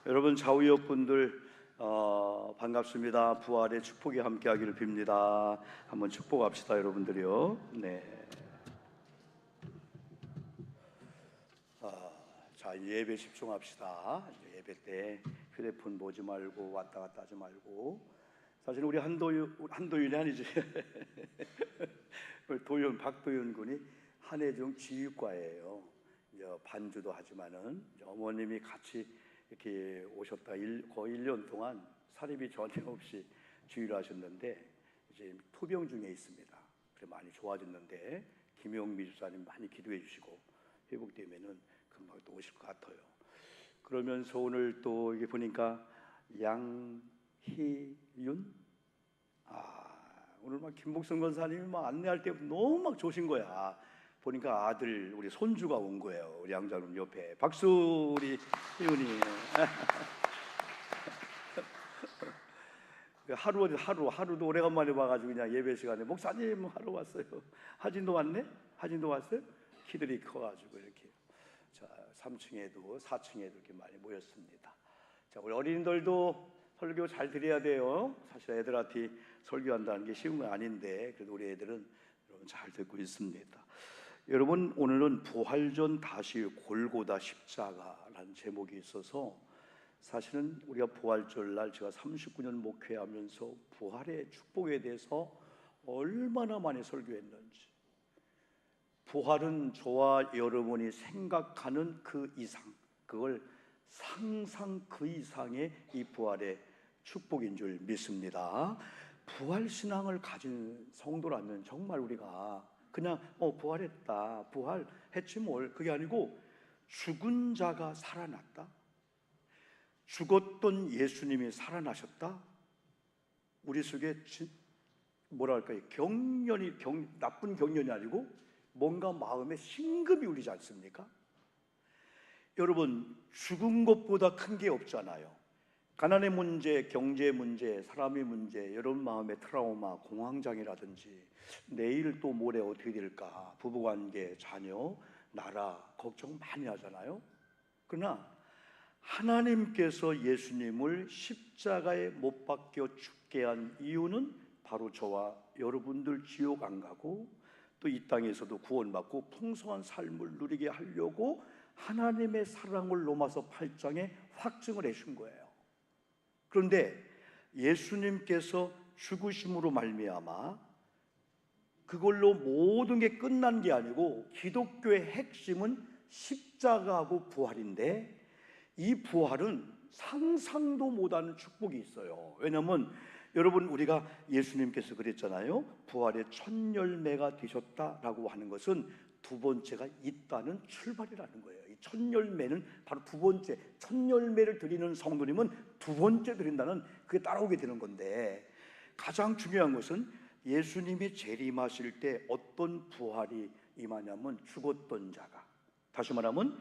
여러분 좌우옆 분들 반갑습니다. 부활의 축복이 함께하기를 빕니다. 한번 축복합시다, 여러분들이요. 네. 자, 예배 집중합시다. 예배 때 휴대폰 보지 말고 왔다 갔다 하지 말고. 사실 우리 한도윤이 아니지. 박도윤 군이 한혜중 지휘과예요. 반주도 하지만은 어머님이 같이 이렇게 오셨다 거의 1년 동안 사립이 전혀 없이 지휘를 하셨는데 이제 투병 중에 있습니다. 그래 많이 좋아졌는데 김용미 주사님 많이 기도해 주시고 회복되면은 금방 또 오실 것 같아요. 그러면서 오늘 또 이게 보니까 양희윤 오늘 막 김복성 권사님이 막 안내할 때 너무 막 좋으신 거야. 보니까 아들 우리 손주가 온 거예요. 우리 양자님 옆에 박수. 우리 희윤이 하루도 오래간만에 봐가지고 그냥 예배 시간에 목사님 하루 왔어요. 하진도 왔네? 하진도 왔어요? 키들이 커가지고 이렇게 3층에도 4층에도 이렇게 많이 모였습니다. 자, 우리 어린이들도 설교 잘 드려야 돼요. 사실 애들한테 설교한다는 게 쉬운 건 아닌데 그래도 우리 애들은 여러분 잘 듣고 있습니다. 여러분, 오늘은 부활전 다시 골고다 십자가라는 제목이 있어서 사실은 우리가 부활절날 제가 39년 목회하면서 부활의 축복에 대해서 얼마나 많이 설교했는지, 부활은 저와 여러분이 생각하는 그 이상, 그걸 상상 그 이상의 이 부활의 축복인 줄 믿습니다. 부활신앙을 가진 성도라면 정말 우리가 그냥 부활했다, 부활했지 뭘, 그게 아니고 죽은 자가 살아났다, 죽었던 예수님이 살아나셨다, 우리 속에 뭐랄까요, 나쁜 경련이 아니고 뭔가 마음에 심금이 울리지 않습니까? 여러분, 죽은 것보다 큰 게 없잖아요. 가난의 문제, 경제 문제, 사람의 문제, 여러분 마음의 트라우마, 공황장애라든지 내일 또 모레 어떻게 될까, 부부관계, 자녀, 나라 걱정 많이 하잖아요. 그러나 하나님께서 예수님을 십자가에 못 박혀 죽게 한 이유는 바로 저와 여러분들 지옥 안 가고 또 이 땅에서도 구원받고 풍성한 삶을 누리게 하려고 하나님의 사랑을 로마서 8장에 확증을 해준 거예요. 그런데 예수님께서 죽으심으로 말미암아 그걸로 모든 게 끝난 게 아니고 기독교의 핵심은 십자가하고 부활인데, 이 부활은 상상도 못하는 축복이 있어요. 왜냐하면 여러분, 우리가 예수님께서 그랬잖아요. 부활의 첫 열매가 되셨다라고 하는 것은 두 번째가 있다는 출발이라는 거예요. 이 첫 열매는 바로 두 번째, 첫 열매를 드리는 성도님은 두 번째 드린다는, 그게 따라오게 되는 건데, 가장 중요한 것은 예수님이 재림하실 때 어떤 부활이 임하냐면 죽었던 자가, 다시 말하면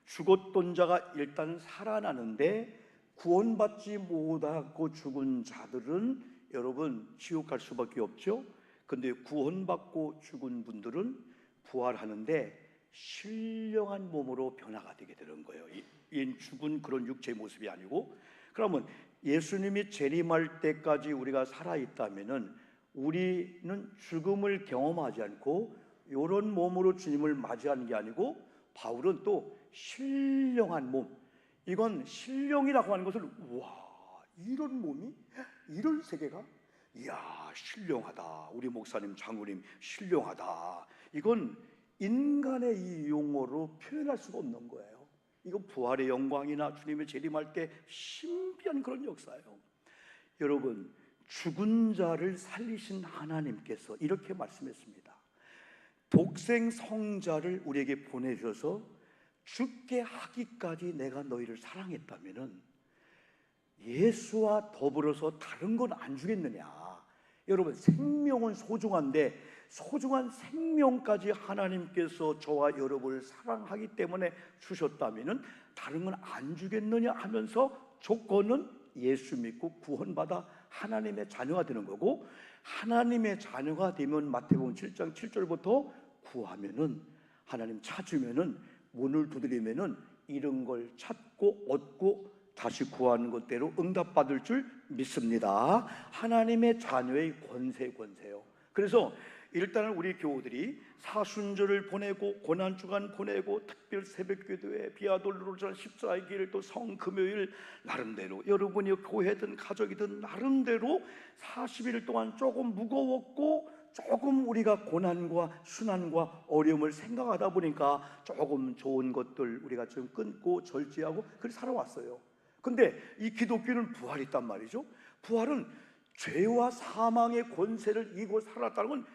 죽었던 자가 일단 살아나는데 구원받지 못하고 죽은 자들은 여러분 지옥 갈 수밖에 없죠. 근데 구원받고 죽은 분들은 부활하는데 신령한 몸으로 변화가 되게 되는 거예요. 이 죽은 그런 육체의 모습이 아니고. 그러면 예수님이 재림할 때까지 우리가 살아있다면은 우리는 죽음을 경험하지 않고 이런 몸으로 주님을 맞이하는 게 아니고, 바울은 또 신령한 몸, 이건 신령이라고 하는 것을, 와, 이런 몸이, 이런 세계가, 이야, 신령하다. 우리 목사님, 장로님 신령하다. 이건 인간의 이 용어로 표현할 수가 없는 거예요. 이건 부활의 영광이나 주님의 재림할 때 신비한 그런 역사예요. 여러분, 죽은 자를 살리신 하나님께서 이렇게 말씀했습니다. 독생 성자를 우리에게 보내셔서 죽게 하기까지 내가 너희를 사랑했다면은 예수와 더불어서 다른 건 안 주겠느냐. 여러분, 생명은 소중한데 소중한 생명까지 하나님께서 저와 여러분을 사랑하기 때문에 주셨다면은 다른 건 안 주겠느냐 하면서 조건은 예수 믿고 구원받아 하나님의 자녀가 되는 거고, 하나님의 자녀가 되면 마태복음 7장 7절부터 구하면은, 하나님 찾으면은, 문을 두드리면은 이런 걸 찾고 얻고 다시 구하는 것대로 응답받을 줄 믿습니다. 하나님의 자녀의 권세요. 그래서 일단은 우리 교우들이 사순절을 보내고 고난주간 보내고 특별 새벽기도회 비아돌로전 십자가의 길 또 성금요일 나름대로 여러분이 교회든 가족이든 나름대로 40일 동안 조금 무거웠고 조금 우리가 고난과 순환과 어려움을 생각하다 보니까 조금 좋은 것들 우리가 좀 끊고 절제하고 그렇게 살아왔어요. 근데 이 기독교는 부활이 있단 말이죠. 부활은 죄와 사망의 권세를 이기고 살았다는 건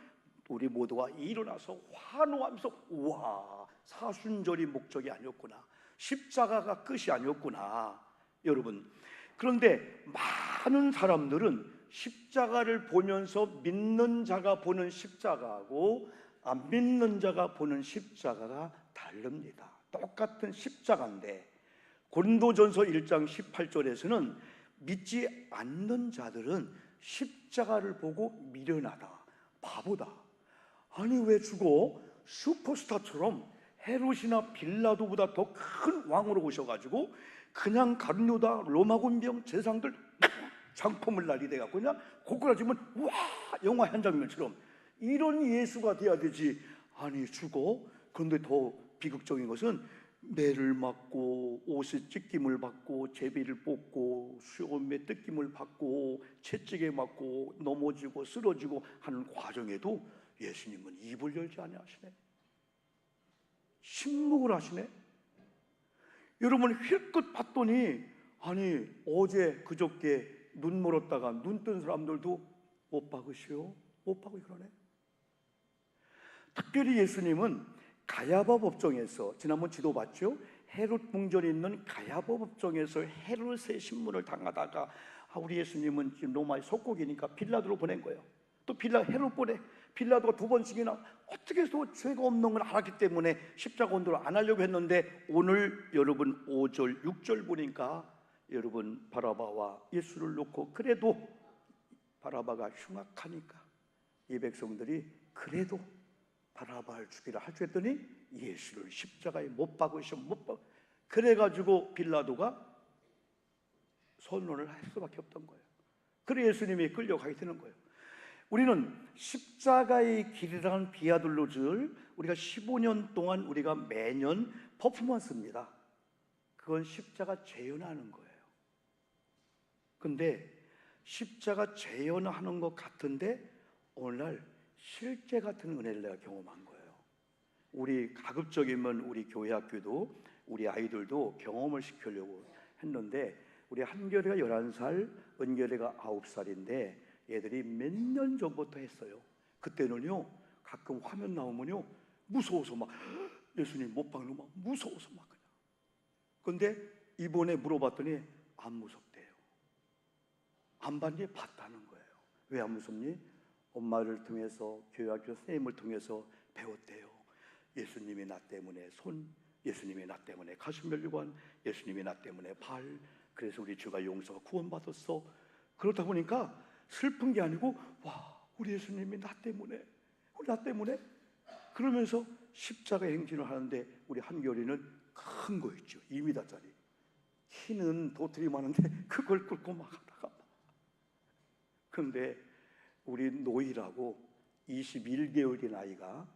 우리 모두가 일어나서 환호하면서 우와, 사순절이 목적이 아니었구나, 십자가가 끝이 아니었구나. 여러분, 그런데 많은 사람들은 십자가를 보면서 믿는 자가 보는 십자가하고 안 믿는 자가 보는 십자가가 다릅니다. 똑같은 십자가인데 고린도전서 1장 18절에서는 믿지 않는 자들은 십자가를 보고 미련하다, 바보다. 아니 왜 죽어? 슈퍼스타처럼 헤롯이나 빌라도보다 더 큰 왕으로 오셔가지고 그냥 가룟유다 로마군병 재상들 장품을 날리대갖고 그냥 고꾸라지면 와, 영화 한 장면처럼 이런 예수가 돼야 되지. 아니 죽어? 그런데 더 비극적인 것은 매를 맞고 옷에 찢김을 받고 제비를 뽑고 수염에 뜯김을 받고 채찍에 맞고 넘어지고 쓰러지고 하는 과정에도 예수님은 입을 열지 아니하시네. 침묵을 하시네. 여러분 힐끗 봤더니 아니 어제 그저께 눈 멀었다가 눈 뜬 사람들도 못 박으시오, 못 박으 그러네. 특별히 예수님은 가야바 법정에서 지난번 지도 봤죠? 헤롯 궁전에 있는 가야바 법정에서 헤롯의 신문을 당하다가 우리 예수님은 지금 로마의 속국이니까 빌라도로 보낸 거예요. 또 헤롯 보내. 빌라도가 2번씩이나 어떻게 해서 죄가 없는 걸 알았기 때문에 십자가 운동을 안 하려고 했는데 오늘 여러분 5절 6절 보니까 여러분 바라바와 예수를 놓고 그래도 바라바가 흉악하니까 이 백성들이 그래도 바라바를 죽이라 하죠 했더니 예수를 십자가에 못 박으셔 못 박. 그래가지고 빌라도가 선언을 할 수밖에 없던 거예요. 그래 예수님이 끌려가게 되는 거예요. 우리는 십자가의 길이라는 비아돌로즈를 우리가 15년 동안 우리가 매년 퍼포먼스입니다. 그건 십자가 재현하는 거예요. 근데 십자가 재현하는 것 같은데 오늘날 실제 같은 은혜를 내가 경험한 거예요. 우리 가급적이면 우리 교회 학교도 우리 아이들도 경험을 시키려고 했는데 우리 한결이가 11살, 은결이가 9살인데 얘들이 몇 년 전부터 했어요. 그때는요 가끔 화면 나오면요 무서워서 막 예수님 못 박는 막 무서워서 막 그냥. 근데 이번에 물어봤더니 안 무섭대요. 안 봤니? 봤다는 거예요. 왜 안 무섭니? 엄마를 통해서 교회학교 선생님을 통해서 배웠대요. 예수님이 나 때문에 손, 예수님이 나 때문에 가슴면류관, 예수님이 나 때문에 발. 그래서 우리 주가 용서가 구원받았어. 그렇다 보니까 슬픈 게 아니고 와 우리 예수님이 나 때문에 그러면서 십자가 행진을 하는데 우리 한결이는 큰 거 있죠. 2m짜리 키는 도토리 많은데 그걸 끌고 막 하다가 그런데 우리 노이라고 21개월인 아이가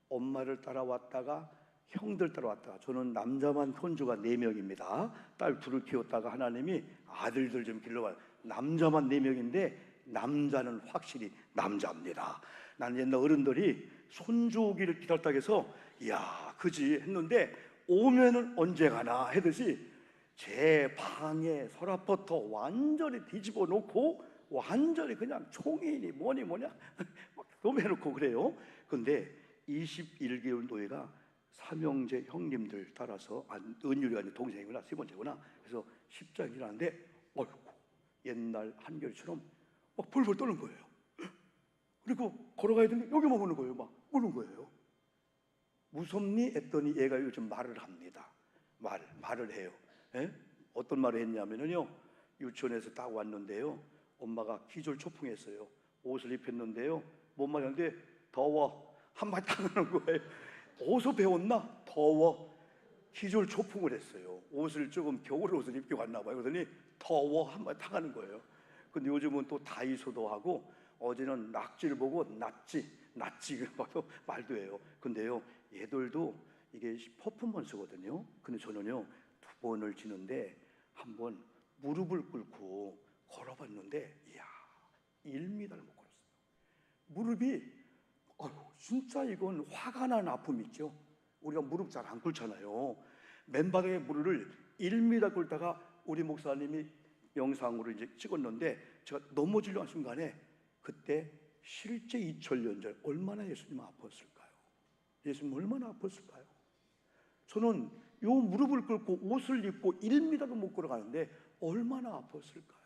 엄마를 따라왔다가 형들 따라왔다가 저는 남자만 손주가 4명입니다. 딸 둘을 키웠다가 하나님이 아들들 좀 길러봐. 남자만 4명인데 남자는 확실히 남자입니다. 나는 옛날 어른들이 손주 오기를 기다렸다고 해서 이야 그지 했는데 오면은 언제 가나 하듯이 제 방에 서랍부터 완전히 뒤집어 놓고 완전히 그냥 총인이 뭐냐 막 도매놓고 그래요. 근데 21개월 노예가 삼형제 형님들 따라서 은율이가 이제 동생이구나 세 번째구나. 그래서 십자가를 하는데 어이구 옛날 한결처럼 막 벌벌 떠는 거예요. 그리고 걸어가야 되는데 여기만 오는 거예요. 막 오는 거예요. 무섭니? 했더니 얘가 요즘 말을 합니다. 말을 해요. 에? 어떤 말을 했냐면요 유치원에서 딱 왔는데요 엄마가 기절초풍했어요. 옷을 입혔는데요 뭔 말이었는데 더워 한마디 딱 하는 거예요. 어디서 배웠나? 더워. 기절 초풍을 했어요. 옷을 조금 겨울 옷을 입고 왔나 봐요. 그러더니 더워 한번 타가는 거예요. 근데 요즘은 또 다이소도 하고, 어제는 낙지를 보고 낫지 그래서 말도 해요. 근데요, 얘들도 이게 퍼포먼스거든요. 근데 저는요, 2번을 치는데 한번 무릎을 꿇고 걸어봤는데, 이야, 1m를 못 걸었어요. 무릎이, 진짜 이건 화가 난 아픔 있죠. 우리가 무릎 잘 안 꿇잖아요. 맨바닥에 무릎을 1m 꿇다가 우리 목사님이 영상으로 이제 찍었는데, 제가 넘어지려고 한 순간에 그때 실제 2000년 전 얼마나 예수님 아팠을까요? 예수님 얼마나 아팠을까요? 저는 요 무릎을 꿇고 옷을 입고 1m도 못 걸어가는데 얼마나 아팠을까요?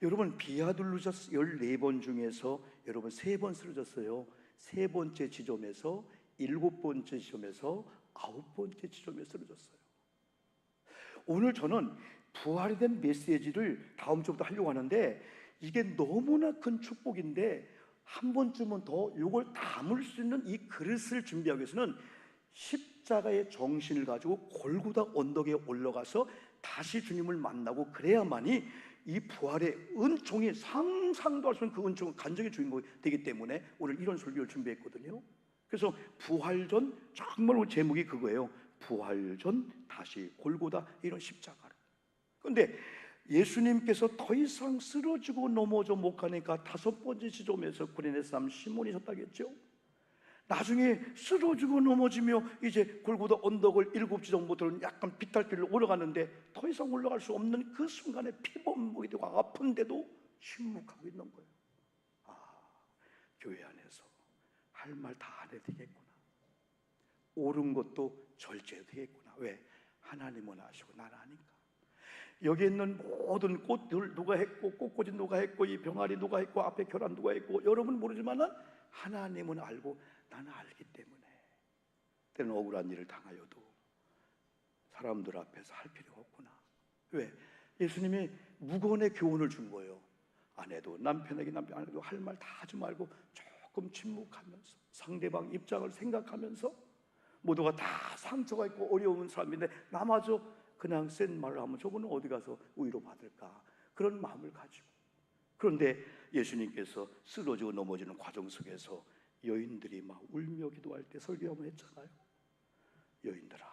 여러분, 비아둘루자스 14번 중에서 여러분 3번 쓰러졌어요. 3번째 지점에서, 7번째 지점에서, 9번째 지점에 쓰러졌어요. 오늘 저는 부활이 된 메시지를 다음 주부터 하려고 하는데, 이게 너무나 큰 축복인데 한 번쯤은 더 이걸 담을 수 있는 이 그릇을 준비하기 위해서는 십자가의 정신을 가지고 골고다 언덕에 올라가서 다시 주님을 만나고, 그래야만이 이 부활의 은총이, 상상도 할 수 없는 그 은총은 간증의 주인공이 되기 때문에 오늘 이런 설교를 준비했거든요. 그래서 부활전, 정말 제목이 그거예요. 부활전 다시 골고다, 이런 십자가로. 그런데 예수님께서 더 이상 쓰러지고 넘어져 못 가니까 5번째 지점에서 구레네 사람 시몬이 섰다겠죠. 나중에 쓰러지고 넘어지며 이제 골고다 언덕을 7지점부터는 약간 비탈길로 올라가는데, 더 이상 올라갈 수 없는 그 순간에 피범벅이 되고 아픈데도 침묵하고 있는 거예요. 교회 안에서 할 말 다 안 해도 되겠구나. 옳은 것도 절제해도 되겠구나. 왜? 하나님은 아시고 나는 아닌가. 여기 있는 모든 꽃들 누가 했고, 꽃꽂이 누가 했고, 이 병아리 누가 했고, 앞에 결혼 누가 했고, 여러분 모르지만은 하나님은 알고 나는 알기 때문에 때는 억울한 일을 당하여도 사람들 앞에서 할 필요가 없구나. 왜? 예수님이 무건의 교훈을 준 거예요. 아내도 남편에게, 남편 아내도 할 말 다 하지 말고 조금 침묵하면서 상대방 입장을 생각하면서, 모두가 다 상처가 있고 어려운 사람인데 나마저 그냥 센 말을 하면 저분은 어디 가서 위로 받을까, 그런 마음을 가지고. 그런데 예수님께서 쓰러지고 넘어지는 과정 속에서 여인들이 막 울며 기도할 때 설교하면 했잖아요. 여인들아,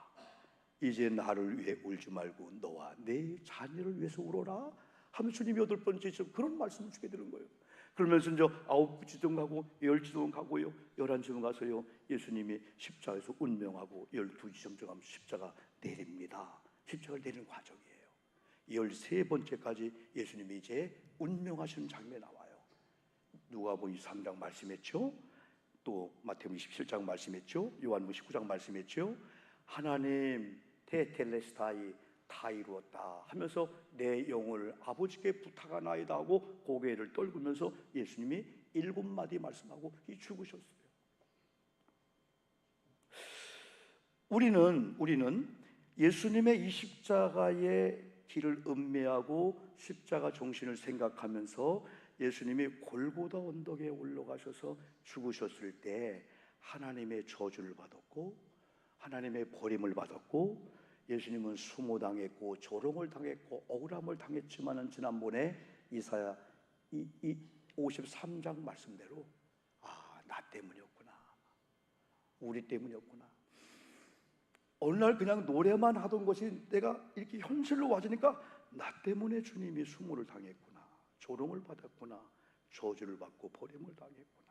이제 나를 위해 울지 말고 너와 내 자녀를 위해서 울어라 하면 주님이 8번째 그런 말씀을 주게 되는 거예요. 그러면서 이제 9지점 가고 10지점 가고요, 11지점 가서요, 예수님이 십자가에서 운명하고 12지점 가면 십자가 내립니다. 십자가를 내리는 과정이에요. 13번째까지 예수님이 이제 운명하시는 장면이 나와요. 누가복음 23장 말씀했죠. 또 마태복음 27장 말씀했죠. 요한복음 19장 말씀했죠. 하나님 테텔레스타이 다 이루었다 하면서 내 영을 아버지께 부탁하나이다 하고 고개를 떨구면서 예수님이 7마디 말씀하고 죽으셨어요. 우리는 예수님의 이 십자가의 길을 음미하고 십자가 정신을 생각하면서 예수님이 골고다 언덕에 올라가셔서 죽으셨을 때 하나님의 저주를 받았고 하나님의 버림을 받았고, 예수님은 수모당했고 조롱을 당했고 억울함을 당했지만은 지난번에 이사야 53장 말씀대로 나 때문이었구나, 우리 때문이었구나. 어느 날 그냥 노래만 하던 것이 내가 이렇게 현실로 와지니까 나 때문에 주님이 수모를 당했구나, 조롱을 받았구나, 저주를 받고 버림을 당했구나.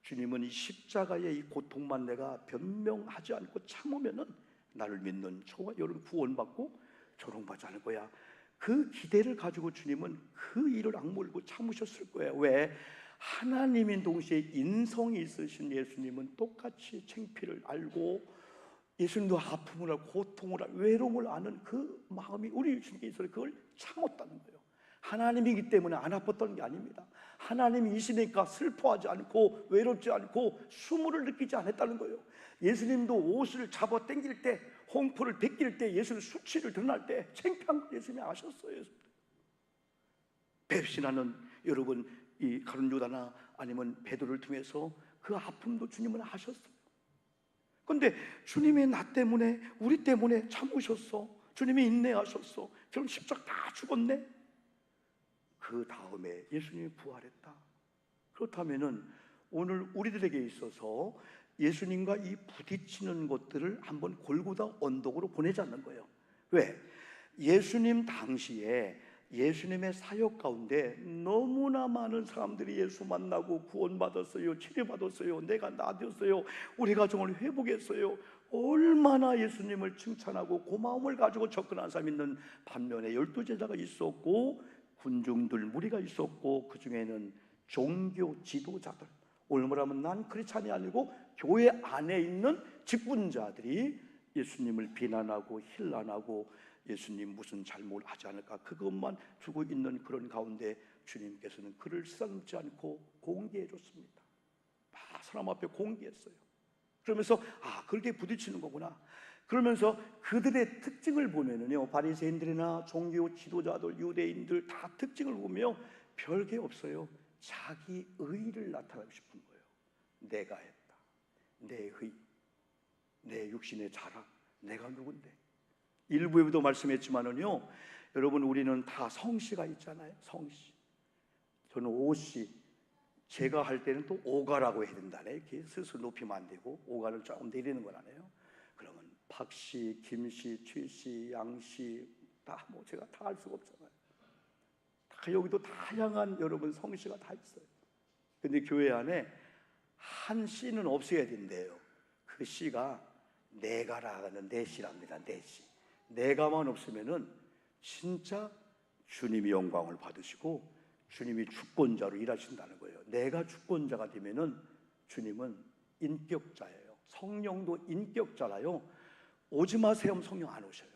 주님은 이 십자가의 이 고통만 내가 변명하지 않고 참으면은 나를 믿는 저와 여러분 구원받고 조롱받지 않을 거야. 그 기대를 가지고 주님은 그 일을 악물고 참으셨을 거예요. 왜? 하나님인 동시에 인성이 있으신 예수님은 똑같이 창피를 알고, 예수님도 아픔을 알고 고통을 알고 외로움을 아는 그 마음이 우리 주님께 있어서 그걸 참았다는 거예요. 하나님이기 때문에 안 아팠던 게 아닙니다. 하나님이시니까 슬퍼하지 않고 외롭지 않고 수모를 느끼지 않았다는 거예요. 예수님도 옷을 잡아 당길 때, 홍포를 벗길 때, 예수님 수치를 드러날 때 창피한 걸 예수님이 아셨어요. 배신하는 여러분 이 가룟 유다나 아니면 베드로를 통해서 그 아픔도 주님은 아셨어요. 근데 주님이 나 때문에, 우리 때문에 참으셨어. 주님이 인내하셨어. 그럼 십자가 다 죽었네. 그 다음에 예수님이 부활했다. 그렇다면은 오늘 우리들에게 있어서 예수님과 이 부딪히는 것들을 한번 골고다 언덕으로 보내자는 거예요. 왜? 예수님 당시에 예수님의 사역 가운데 너무나 많은 사람들이 예수 만나고 구원받았어요, 치료받았어요, 내가 나았어요, 우리 가정을 회복했어요. 얼마나 예수님을 칭찬하고 고마움을 가지고 접근한 사람이 있는 반면에 12제자가 있었고 군중들 무리가 있었고, 그 중에는 종교 지도자들, 오늘 말하면 난 크리스찬이 아니고 교회 안에 있는 직분자들이 예수님을 비난하고 힐난하고 예수님 무슨 잘못하지 않을까 그것만 두고 있는 그런 가운데 주님께서는 그를 쓰다듬지 않고 공개해 줬습니다. 다 사람 앞에 공개했어요. 그러면서 그렇게 부딪히는 거구나. 그러면서 그들의 특징을 보면은요, 바리새인들이나 종교 지도자들, 유대인들 다 특징을 보면 별게 없어요. 자기 의를 나타내고 싶은 거예요. 내가 했다, 내 의, 내 육신의 자랑, 내가 누군데. 일부에도 말씀했지만은요, 여러분 우리는 다 성씨가 있잖아요. 성씨. 저는 오씨, 제가 할 때는 또 오가라고 해야 된다네. 이렇게 스스로 높이면 안 되고 오가를 조금 내리는 거라네요. 그러면 박씨, 김씨, 최씨, 양씨 다 뭐 제가 다 할 수가 없잖아요. 다 여기도 다양한 여러분 성씨가 다 있어요. 근데 교회 안에 한 씨는 없어야 된대요. 그 씨가 내가라는 내 씨랍니다. 내 씨. 내가만 없으면은 진짜 주님이 영광을 받으시고 주님이 주권자로 일하신다는 거예요. 내가 주권자가 되면은 주님은 인격자예요. 성령도 인격자라요. 오지 마세요 하면 성령 안 오셔요.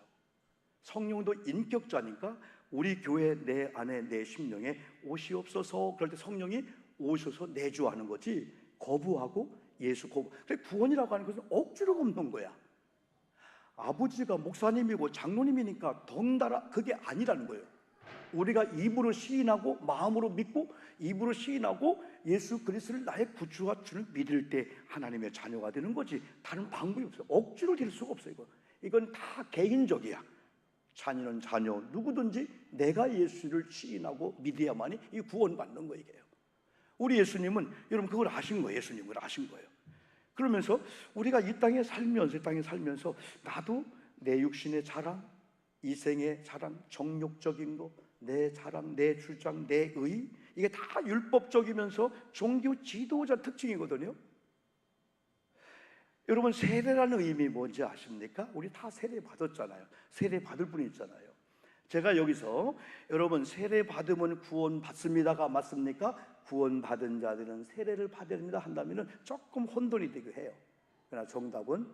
성령도 인격자니까 우리 교회 내 안에 내 심령에 오시옵소서 그럴 때 성령이 오셔서 내주하는 거지, 거부하고 예수 거부. 구원이라고 하는 것은 억지로 걷는 거야. 아버지가 목사님이고 장로님이니까 덩달아 그게 아니라는 거예요. 우리가 입으로 시인하고 마음으로 믿고 입으로 시인하고 예수 그리스도를 나의 구주와 주를 믿을 때 하나님의 자녀가 되는 거지, 다른 방법이 없어요. 억지로 될 수가 없어요. 이건 다 개인적이야. 자녀는 자녀, 누구든지 내가 예수를 시인하고 믿어야만이 이 구원받는 거예요. 우리 예수님은 여러분 그걸 아신 거예요. 예수님은 그걸 아신 거예요. 그러면서 우리가 이 땅에 살면서 나도 내 육신의 자랑, 이생의 자랑, 정욕적인 거, 내 자랑, 내 주장, 내 의, 이게 다 율법적이면서 종교 지도자 특징이거든요. 여러분 세례라는 의미 뭔지 아십니까? 우리 다 세례 받았잖아요. 세례 받을 분이 있잖아요. 제가 여기서 여러분 세례 받으면 구원 받습니다가 맞습니까? 구원 받은 자들은 세례를 받아야 됩니다 한다면은 조금 혼돈이 되게 해요. 그러나 정답은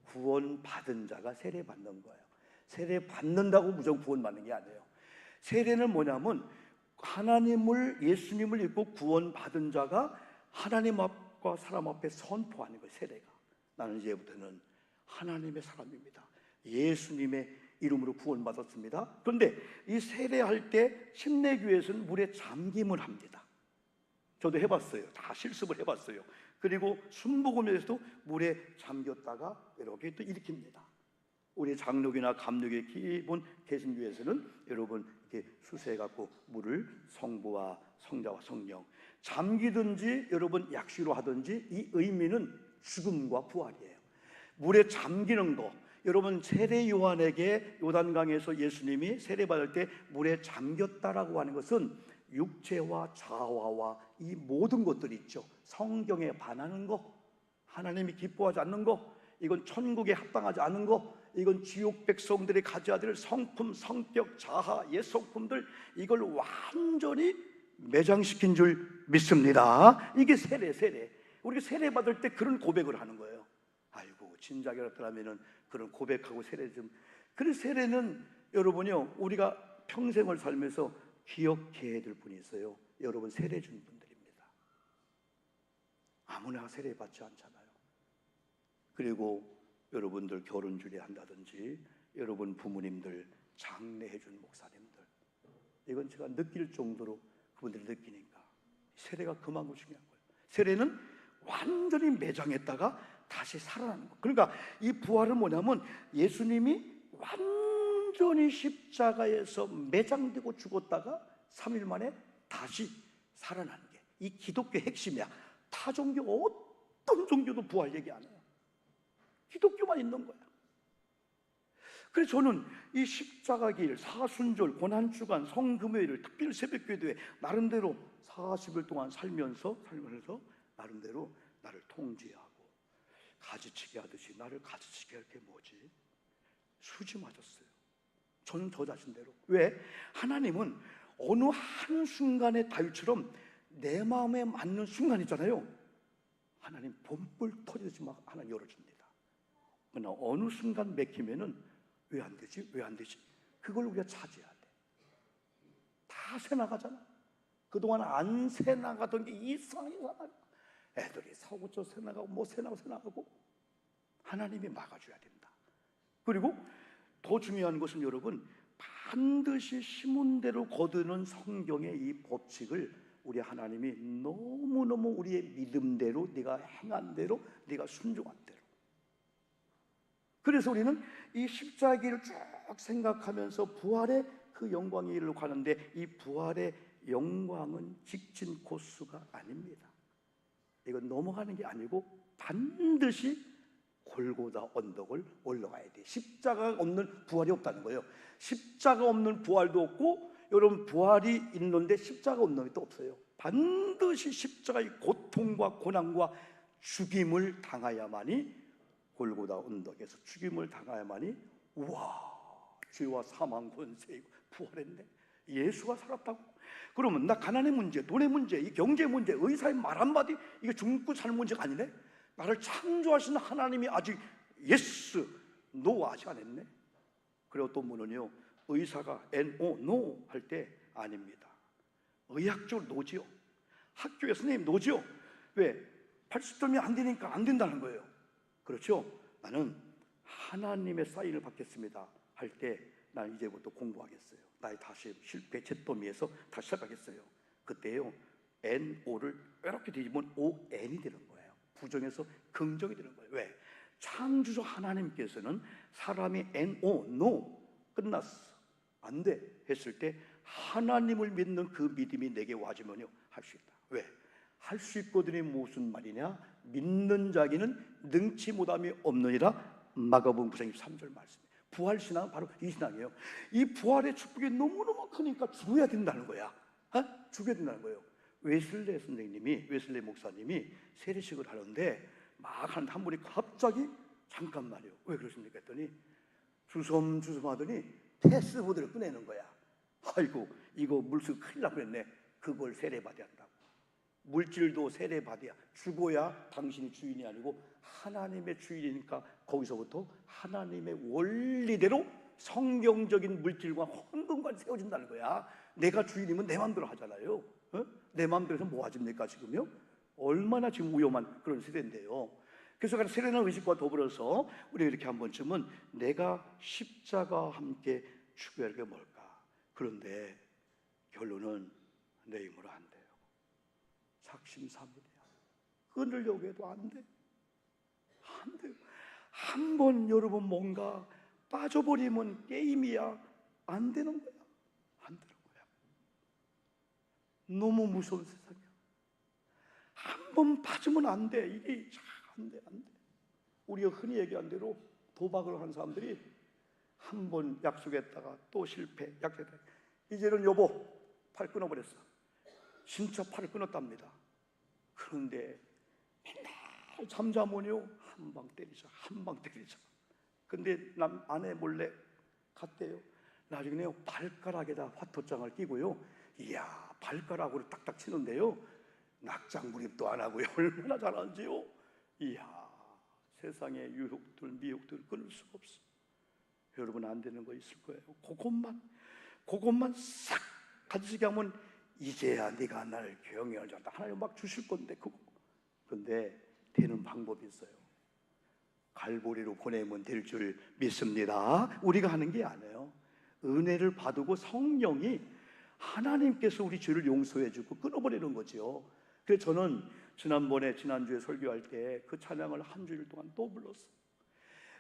구원 받은 자가 세례 받는 거예요. 세례 받는다고 무조건 구원 받는 게 아니에요. 세례는 뭐냐면 하나님을, 예수님을 믿고 구원 받은 자가 하나님 앞과 사람 앞에 선포하는 거예요. 세례가 나는 이제부터는 하나님의 사람입니다. 예수님의 이름으로 구원받았습니다. 그런데 이 세례할 때 침례교회에서는 물에 잠김을 합니다. 저도 해봤어요. 다 실습을 해봤어요. 그리고 순복음에서도 물에 잠겼다가 이렇게 또 일으킵니다. 우리 장로교나 감로교의 기본 개신교에서는 여러분 이렇게 수세해갖고 물을 성부와 성자와 성령 잠기든지 여러분 약시로 하든지 이 의미는 죽음과 부활이에요. 물에 잠기는 거, 여러분 세례 요한에게 요단강에서 예수님이 세례받을 때 물에 잠겼다라고 하는 것은 육체와 자화와 이 모든 것들이 있죠. 성경에 반하는 거, 하나님이 기뻐하지 않는 거, 이건 천국에 합당하지 않은 거, 이건 지옥 백성들이 가져야 될 성품, 성격, 자아, 옛성품들, 이걸 완전히 매장시킨 줄 믿습니다. 이게 세례. 우리가 세례 받을 때 그런 고백을 하는 거예요. 아이고 진작이었더라면은 그런 고백하고 세례 좀. 그래서 세례는 여러분요, 우리가 평생을 살면서 기억해야 될 분이 있어요. 여러분 세례 준 분들입니다. 아무나 세례 받지 않잖아요. 그리고 여러분들 결혼 주례한다든지 여러분 부모님들 장례해 준 목사님들, 이건 제가 느낄 정도로 그분들이 느끼니까 세례가 그만큼 중요한 거예요. 세례는 완전히 매장했다가 다시 살아나는 거. 그러니까 이 부활은 뭐냐면 예수님이 완전히 십자가에서 매장되고 죽었다가 3일 만에 다시 살아나는 게 이 기독교의 핵심이야. 타 종교 어떤 종교도 부활 얘기 안 해요. 기독교만 있는 거야. 그래서 저는 이 십자가길, 사순절, 고난주간, 성금요일을 특별 새벽기도에 나름대로 40일 동안 살면서 나름대로 나를 통제하고 가지치기 하듯이 나를 가지치기 할 게 뭐지? 수지 맞았어요. 저는 저 자신대로. 왜? 하나님은 어느 한순간의 다윗처럼 내 마음에 맞는 순간 있잖아요. 하나님 봄불 터지듯이 막 하나 열어줍니다. 그러나 어느 순간 맥히면은 왜 안 되지? 왜 안 되지? 그걸 우리가 찾아야 돼. 다 새나가잖아. 그동안 안 새나가던 게 이상하고 애들이 사고쳐 새나가고 뭐 새나가고 하나님이 막아줘야 된다. 그리고 더 중요한 것은 여러분, 반드시 심은 대로 거두는 성경의 이 법칙을 우리 하나님이 너무너무 우리의 믿음대로, 네가 행한 대로, 네가 순종한 대로. 그래서 우리는 이 십자가를 쭉 생각하면서 부활의 그 영광의 일로 가는데, 이 부활의 영광은 직진 코스가 아닙니다. 이건 넘어가는 게 아니고 반드시 골고다 언덕을 올라가야 돼. 십자가가 없는 부활이 없다는 거예요. 십자가 없는 부활도 없고, 여러분 부활이 있는데 십자가 없는 게 또 없어요. 반드시 십자가의 고통과 고난과 죽임을 당하야만이, 골고다 언덕에서 죽임을 당하야만이, 와, 죄와 사망 권세 부활했네. 예수가 살았다고? 그러면 나 가난의 문제, 돈의 문제, 이 경제 문제, 의사의 말 한마디, 이게 죽고 사는 문제가 아니네. 나를 창조하신 하나님이 아직 예스, 노 아직 안 했네. 그리고 또 뭐는요, 의사가 NO, NO 할 때 아닙니다. 의학적으로 노지요. 학교에 선생님 노지요. 왜? 80점이 안 되니까 안 된다는 거예요. 그렇죠? 나는 하나님의 사인을 받겠습니다 할 때 난 이제부터 공부하겠어요. 나의 다시 실패 잿더미에서 다시 시작하겠어요. 그때요, NO를 이렇게 뒤집으면 ON이 되는 거예요. 부정에서 긍정이 되는 거예요. 왜? 창조주 하나님께서는 사람이 NO, NO 끝났어, 안 돼 했을 때 하나님을 믿는 그 믿음이 내게 와지면요, 할 수 있다. 왜? 할 수 있거든이 무슨 말이냐? 믿는 자에게는 능치 못함이 없느니라. 마가복음 9장 23절 말씀. 부활신앙은 바로 이 신앙이에요. 이 부활의 축복이 너무너무 크니까 죽어야 된다는 거야. 죽어야 된다는 거예요. 웨슬레 선생님이, 웨슬레 목사님이 세례식을 하는데 막 하는데 한 분이 갑자기 잠깐만요, 왜 그러십니까 했더니 주섬주섬 하더니 패스보드를 꺼내는 거야. 아이고, 이거 물수 큰일 날 뻔했네. 그걸 세례받아야 한다고. 물질도 세례받아야, 죽어야 당신이 주인이 아니고 하나님의 주인이니까 거기서부터 하나님의 원리대로 성경적인 물질과 헌금관이 세워진다는 거야. 내가 주인이면 내 마음대로 하잖아요. 내 마음대로 해서 뭐 하십니까 지금요? 얼마나 지금 위험한 그런 세대인데요. 그래서 세례나 의식과 더불어서 우리가 이렇게 한 번쯤은 내가 십자가와 함께 죽어야 할 게 뭘까? 그런데 결론은 내 힘으로 안 돼요. 작심삼일이야. 끊으려고 해도 안 돼. 안 돼요. 한 번 여러분 뭔가 빠져버리면 게임이야. 안 되는 거야. 안 되는 거야. 너무 무서운 세상이야. 한 번 빠지면 안 돼. 이게 안 돼, 안 돼. 우리가 흔히 얘기한 대로 도박을 하는 사람들이 한 번 약속했다가 또 실패, 약속했다가 이제는 여보 팔 끊어버렸어. 진짜 팔을 끊었답니다. 그런데 맨날 잠자면요, 한 방 때리자, 한 방 때리자. 근데 아내 몰래 갔대요. 나중에요, 발가락에다 화토장을 끼고요, 이야, 발가락으로 딱딱 치는데요, 낙장불입도 안 하고요, 얼마나 잘하는지요. 이야, 세상의 유혹들, 미혹들 끊을 수가 없어. 여러분 안 되는 거 있을 거예요. 그것만 싹 가지게 하면 이제야 네가 나를 경외할 줄 알다. 하나님 막 주실 건데 그거. 그런데 되는 방법이 있어요. 갈보리로 보내면 될 줄 믿습니다. 우리가 하는 게 아니에요. 은혜를 받고 성령이 하나님께서 우리 죄를 용서해 주고 끊어버리는 거죠. 그래서 저는 지난주에 설교할 때 그 찬양을 한 주일 동안 또 불렀어요.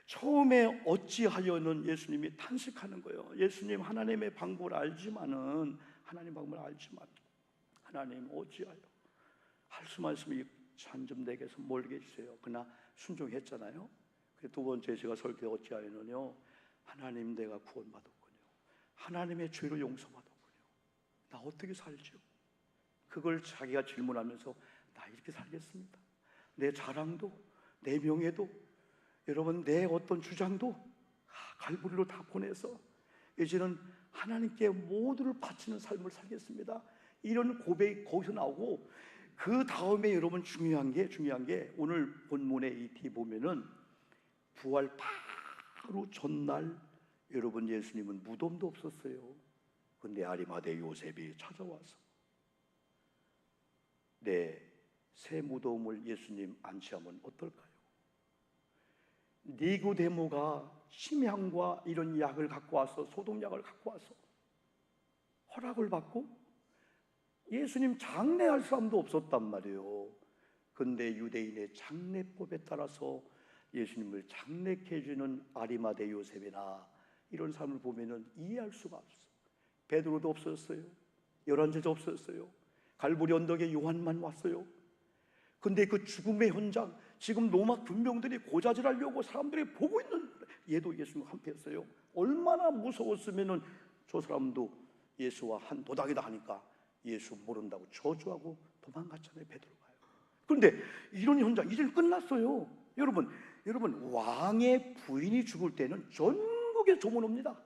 처음에 어찌하여는 예수님이 탄식하는 거예요. 예수님 하나님의 방법을 알지만 하나님 어찌하여 할 수만 있으면 산 좀 내게서 멀게 해주세요. 그러나 순종했잖아요. 두 번째 제가 설교 어찌하여는요, 하나님 내가 구원받았군요, 하나님의 죄를 용서받았군요, 나 어떻게 살죠? 그걸 자기가 질문하면서 나 이렇게 살겠습니다. 내 자랑도 내 명예도 여러분 내 어떤 주장도 갈보리로 다 보내서 이제는 하나님께 모두를 바치는 삶을 살겠습니다. 이런 고백이 거기서 나오고, 그 다음에 여러분 중요한 게 오늘 본문의 이 뒤 보면은 부활 바로 전날 여러분 예수님은 무덤도 없었어요. 근데 아리마대 요셉이 찾아와서 새 무덤을 예수님 안치하면 어떨까요? 니고데모가 침향과 이런 약을 갖고 와서, 소독약을 갖고 와서 허락을 받고 예수님 장례할 사람도 없었단 말이에요. 근데 유대인의 장례법에 따라서 예수님을 장례케 해주는 아리마대 요셉이나 이런 사람을 보면은 이해할 수가 없어요. 베드로도 없었어요. 열한제도 없었어요. 갈보리 언덕에 요한만 왔어요. 근데 그 죽음의 현장, 지금 로마 군병들이 고자질하려고 사람들이 보고 있는, 얘도 예수님 함께했어요. 얼마나 무서웠으면은 저 사람도 예수와 한 도닥이다 하니까 예수 모른다고 저주하고 도망갔잖아요. 베드로가요. 그런데 이런 현장 이제는 끝났어요. 여러분 왕의 부인이 죽을 때는 전국에 소문옵니다.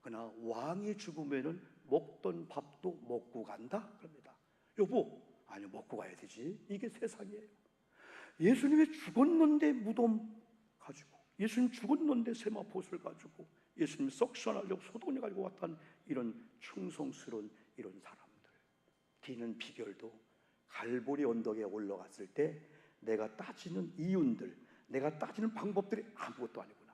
그러나 왕이 죽으면은 먹던 밥도 먹고 간다 그럽니다. 여보, 아니 먹고 가야 되지. 이게 세상이에요. 예수님이 죽었는데 무덤 가지고, 예수님 죽었는데 세마포옷을 가지고, 예수님 석션하려고 소독을 가지고 왔던 이런 충성스러운 이런 사람들, 뒤는 비결도 갈보리 언덕에 올라갔을 때 내가 따지는 이윤들, 내가 따지는 방법들이 아무것도 아니구나.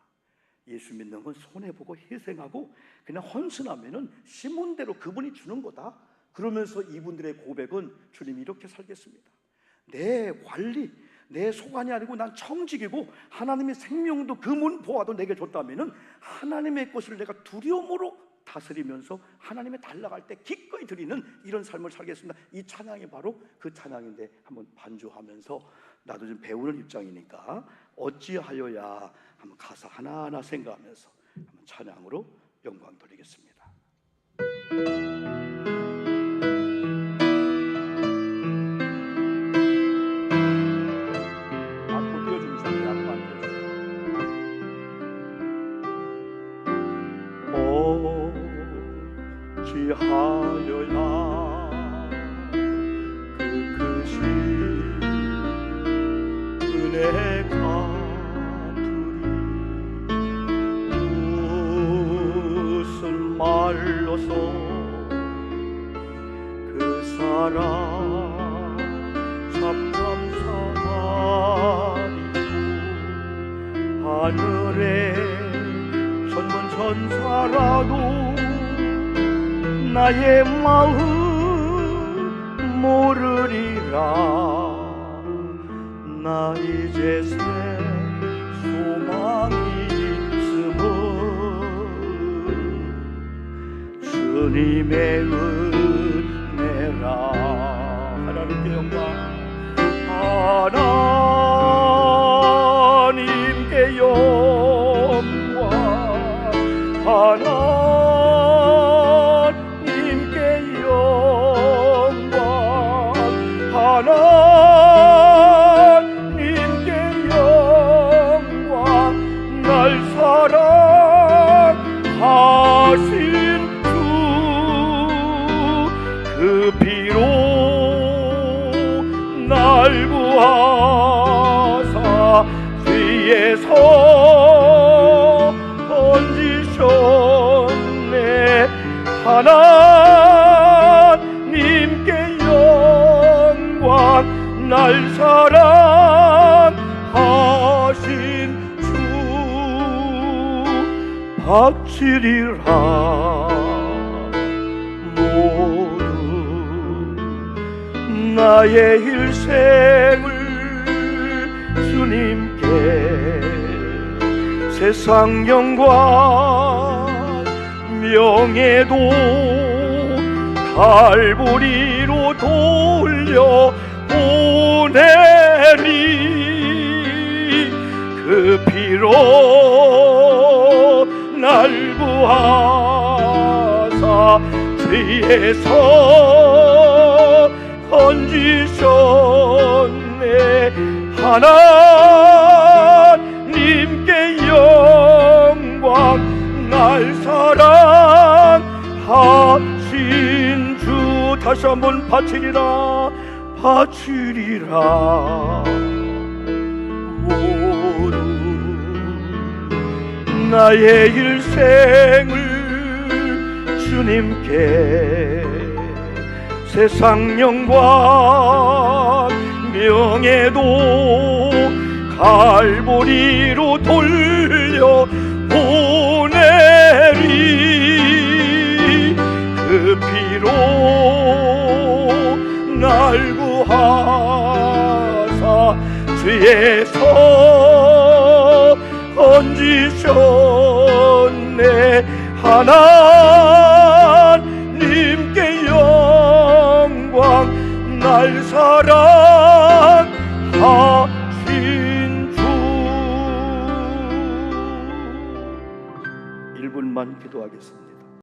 예수 믿는 건 손해보고 희생하고 그냥 헌신하면은 시몬대로 그분이 주는 거다. 그러면서 이분들의 고백은 주님이 이렇게 살겠습니다. 내 관리, 내 소관이 아니고 난 청직이고 하나님의 생명도 그 문 보아도 내게 줬다면은 하나님의 것을 내가 두려움으로 다스리면서 하나님의 달라갈 때 기꺼이 드리는 이런 삶을 살겠습니다. 이 찬양이 바로 그 찬양인데 한번 반주하면서 나도 좀 배우는 입장이니까 어찌하여야 한번 가사 하나하나 생각하면서 한번 찬양으로 영광 돌리겠습니다. 어찌하여야 그 크신 은혜 갚으리 무슨 말로서 그 사랑 참 감사하리요 하늘에 전문 천사라도 나의 마음 모르리라. 나 이제 새 소망이 있음은 주님의 은혜라. 하나님께 영광, 하나님께 영광, 하나님께 영광, 하나님께 영광. 날 사랑하신 주, 그 피로 날 구하사 죄에서 건지셨네. 하나님께 영광. 날 사랑하신 주 바치리라. 모두 나 나의 일생을 주님께 세상 영광 명예도 갈보리로 돌려 보내리. 그 피로 날 구하사 죄에서 건지셨네. 하나님께 영광 날 사랑하신 주. 다시 한번 바치리라 바치리라. 모두 나의 일생을 주님께 세상 영광 명예도 갈보리로 돌려 보내리. 그 피로 날 구하사 죄에서 건지셨네. 하나님께 영광 날 사랑하신 주. 1분만 기도하겠습니다.